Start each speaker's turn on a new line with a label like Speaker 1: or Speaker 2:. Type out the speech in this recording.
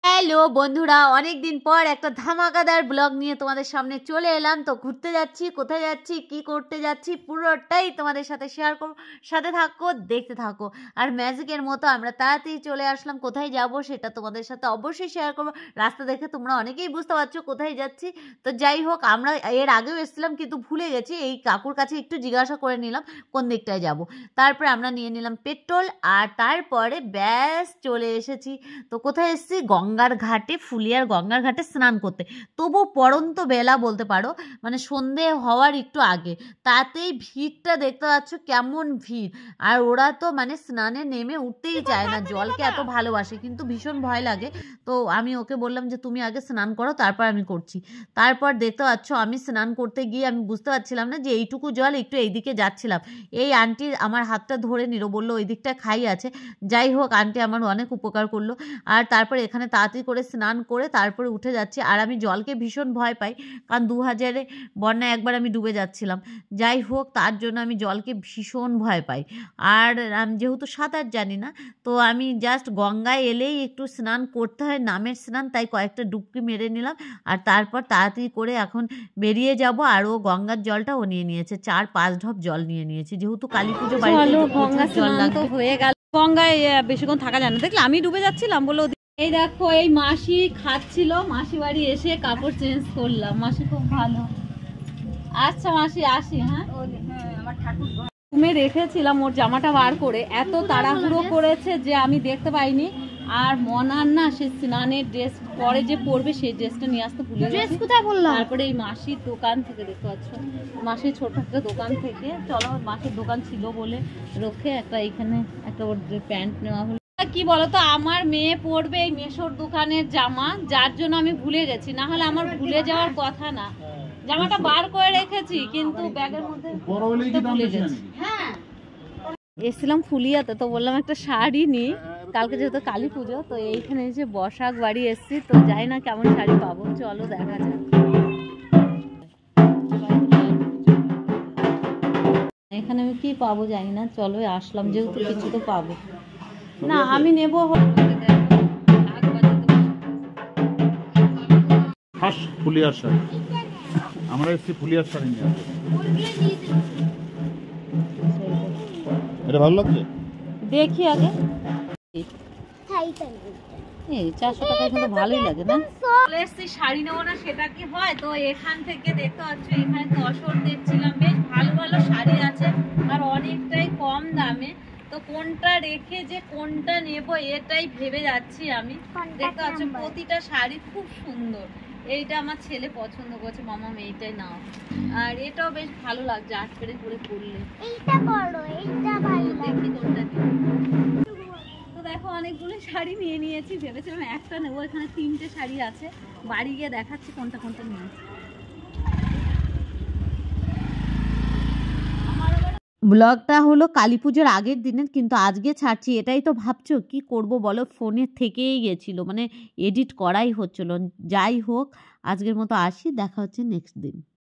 Speaker 1: Hello বন্ধুরা, অনেক দিন পর একটা ধামাকাদার ব্লগ নিয়ে তোমাদের সামনে চলে এলাম। তো ঘুরতে যাচ্ছি, কোথায় যাচ্ছি, কি করতে যাচ্ছি পুরোটাই তোমাদের সাথে শেয়ার করব। সাথে থাকো, দেখতে থাকো। আর ম্যাজিকের মতো আমরা তাড়াতাড়ি চলে আসলাম। কোথায় যাব সেটা তোমাদের সাথে অবশ্যই শেয়ার করব। রাস্তা দেখে তোমরা অনেকেই বুঝতে পারছো কোথায় যাচ্ছি। তো যাই হোক, আমরা এর আগেও এসেছিলাম কিন্তু ভুলে গেছি। এই কাকুর কাছে একটু জিজ্ঞাসা করে নিলাম কোন দিকটায় যাব। তারপরে আমরা নিয়ে নিলাম পেট্রোল, আর তারপরে ব্যাস চলে এসেছি। তো কোথায় এসেছি? গঙ্গার ঘাটে, ফুলিয়ার গঙ্গার ঘাটে স্নান করতে। তবু পড়ন্ত বেলা বলতে পারো, মানে সন্ধে হওয়ার একটু আগে। তাতেই ভিড়টা দেখতে পাচ্ছ কেমন ভিড়। আর ওরা তো মানে স্নানে নেমে উঠতেই চায় না, জলকে এত ভালোবাসে, কিন্তু ভীষণ ভয় লাগে। তো আমি ওকে বললাম যে তুমি আগে স্নান করো, তারপর আমি করছি। তারপর দেখতে পাচ্ছ আমি স্নান করতে গিয়ে আমি বুঝতে পারছিলাম না যে এইটুকু জল একটু এইদিকে যাচ্ছিলাম। এই আন্টি আমার হাতটা ধরে নিল, বললো ওই দিকটা খাই আছে। যাই হোক, আন্টি আমার অনেক উপকার করলো। আর তারপর এখানে তাড়াতাড়ি করে স্নান করে তারপরে উঠে যাচ্ছি। আর আমি জলকে ভীষণ ভয় পাই, কারণ 2000-এ বন্যায় একবার আমি ডুবে যাচ্ছিলাম। যাই হোক, তার জন্য আমি জলকে ভীষণ ভয় পাই। আর আমি যেহেতু সাঁতার জানি না, তো আমি জাস্ট গঙ্গায় এলেই একটু স্নান করতে হয়, নামের স্নান, তাই কয়েকটা ডুবকি মেরে নিলাম। আর তারপর তাড়াতাড়ি করে এখন বেরিয়ে যাব। আর ও গঙ্গার জলটা ও নিয়ে নিয়েছে, 4-5 ঢপ জল নিয়ে নিয়েছে, যেহেতু কালী পুজো বাড়িতে গঙ্গা জল লাগতো। হয়ে গেল, গঙ্গায় বেশিক্ষণ থাকা যায় না। দেখলে আমি ডুবে যাচ্ছিলাম, বলো। এই দেখো, এই মাসি খাচ্ছিল, মাসি বাড়ি এসে কাপড় চেঞ্জ করলাম। মাসি খুব ভালো। আচ্ছা মাসি, আসি। হ্যাঁ, ঘুমে রেখেছিলাম, ওর জামাটা বার করে এত তাড়াহুড়ো করেছে যে আমি দেখতে পাইনি। আর মনার না, সে স্নানের ড্রেস পরে যে পরবে সেই ড্রেসটা নিয়ে আসতে ভুলে গেছি। তারপরে এই মাসির দোকান থেকে, দেখতে পাচ্ছ, মাসির ছোট একটা দোকান থেকে, চলো, মাসির দোকান ছিল বলে রক্ষে একটা এখানে একটা ওর প্যান্ট নেওয়া হলো। কি বলতো, আমার মেয়ে পরবে এই মেশোর দোকানের জামা, যার জন্য আমি ভুলে গেছি, না হলে আমার ভুলে যাওয়ার কথা না। জামাটা বার করে রেখেছি কিন্তু ব্যাগের মধ্যে ভুলে গেছি। হ্যাঁ, এসেছিলাম ফুলিয়াতে, তো বললাম একটা শাড়ি নিই, কালকে যেহেতু কালী পুজো। তো এইখানে এসে বসাক বাড়ি এসেছি, তো যাই না কেমন শাড়ি পাবো, চলো দেখা যাক। এখানে আমি কি পাবো জানি না, চলো আসলাম যেহেতু কিছু তো পাবো না। আমি নেবো
Speaker 2: ফুলিয়ার শাড়ি, আমরা এসেছি ফুলিয়ার শাড়ি নিয়ে। এটা ভালো লাগছে, দেখি আগে।
Speaker 1: এই 400 টাকায় কিন্তু ভালোই লাগে না। চলে এসেছি, শাড়ি নেবো না সেটা কি হয়? তো এখান থেকে দেখতে পাচ্ছ, এখানে তসর দেখছিলাম, বেশ ভালো ভালো শাড়ি আছে আর অনেকটাই কম দামে। তো কোনটা রেখে যে কোনটা নেব এটাই ভেবে যাচ্ছি আমি। দেখতে পাচ্ছ প্রতিটা শাড়ি খুব সুন্দর। এইটা আমার ছেলে পছন্দ করছে, মামা এইটাই নাও। আর এটাও বেশ ভালো লাগছে, আটপেরে করে পরলে। এইটা করো, এইটা ভালো, দেখি কোনটা নেব। তো দেখো, অনেকগুলো শাড়ি নিয়ে নিয়েছি, ভেবেছিলাম একটা নেবো। এখানে 3টে শাড়ি আছে, বাড়ি গিয়ে দেখাচ্ছি কোনটা কোনটা নিয়েছি। ব্লগটা হলো কালী পুজোর আগের দিনের, কিন্তু আজকে ছাড়ছি। এটাই তো ভাবছো কি করব বলো, ফোনে থেকেই গেছিলো, মানে এডিট করাই হচ্ছিল। যাই হোক, আজকের মতো আসি, দেখা হচ্ছে নেক্সট দিন।